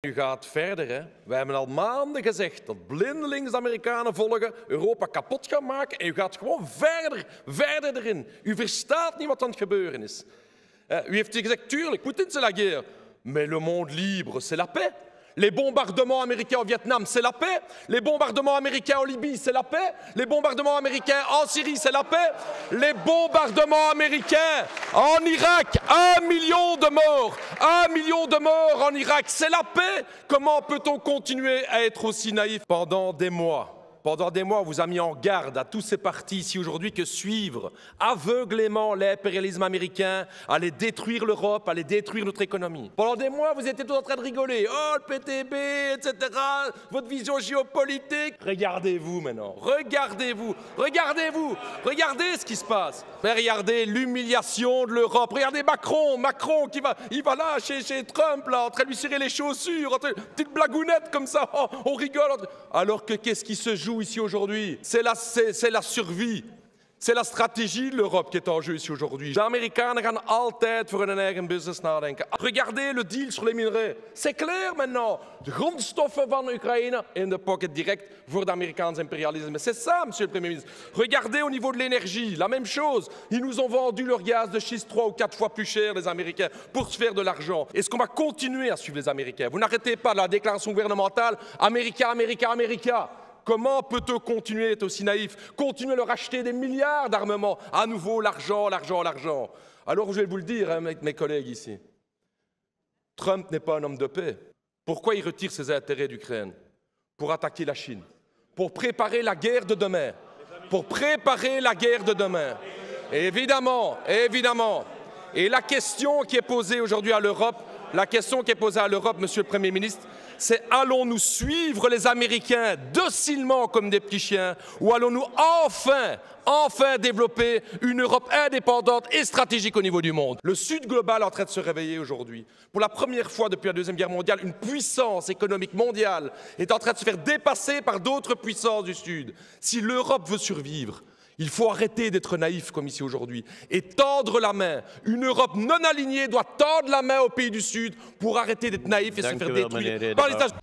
U gaat verder, hè. Wij hebben al maanden gezegd dat blindelings de Amerikanen volgen, Europa kapot gaan maken en u gaat gewoon verder erin. U verstaat niet wat aan het gebeuren is. U heeft gezegd, tuurlijk, Poetin c'est la guerre, mais le monde libre c'est la paix. Les bombardements américains au Vietnam, c'est la paix. Les bombardements américains en Libye, c'est la paix. Les bombardements américains en Syrie, c'est la paix. Les bombardements américains en Irak, 1 million de morts. 1 million de morts en Irak, c'est la paix. Comment peut-on continuer à être aussi naïf? Pendant des mois, on vous a mis en garde à tous ces partis ici aujourd'hui que suivre aveuglément l'impérialisme américain allait détruire l'Europe, allait détruire notre économie. Pendant des mois, vous étiez tous en train de rigoler. Oh, le PTB, etc., votre vision géopolitique. Regardez-vous maintenant, regardez-vous, regardez ce qui se passe. Mais regardez l'humiliation de l'Europe. Regardez Macron qui va là chez Trump, là, en train de lui cirer les chaussures, petite blagounette comme ça, on rigole. Alors que qu'est-ce qui se joue ici aujourd'hui? C'est la survie. C'est la stratégie de l'Europe qui est en jeu ici aujourd'hui. De Amerikanen gaan altijd voor hun eigen business nadenken. Regardez le deal sur les minerais. C'est clair maintenant. De grondstoffen van Oekraïne in de pocket direct voor de Amerikaans impérialisme. C'est ça, monsieur le Premier ministre. Regardez au niveau de l'énergie, la même chose. Ils nous ont vendu leur gaz de schiste 3 ou 4 fois plus cher, les Américains, pour se faire de l'argent. Est-ce qu'on va continuer à suivre les Américains? Vous n'arrêtez pas la déclaration gouvernementale « America, America, America ». Comment peut-on continuer à être aussi naïf? Continuer à leur acheter des milliards d'armements? À nouveau, l'argent. Alors, je vais vous le dire, hein, mes collègues ici. Trump n'est pas un homme de paix. Pourquoi il retire ses intérêts d'Ukraine? Pour attaquer la Chine. Pour préparer la guerre de demain. Évidemment. Et la question qui est posée aujourd'hui à l'Europe, monsieur le Premier ministre, c'est allons-nous suivre les Américains docilement comme des petits chiens ou allons-nous enfin développer une Europe indépendante et stratégique au niveau du monde? Le Sud global est en train de se réveiller aujourd'hui. Pour la première fois depuis la Deuxième Guerre mondiale, une puissance économique mondiale est en train de se faire dépasser par d'autres puissances du Sud. Si l'Europe veut survivre, il faut arrêter d'être naïf comme ici aujourd'hui et tendre la main. Une Europe non alignée doit tendre la main aux pays du Sud pour arrêter d'être naïf et se faire détruire par les États-Unis.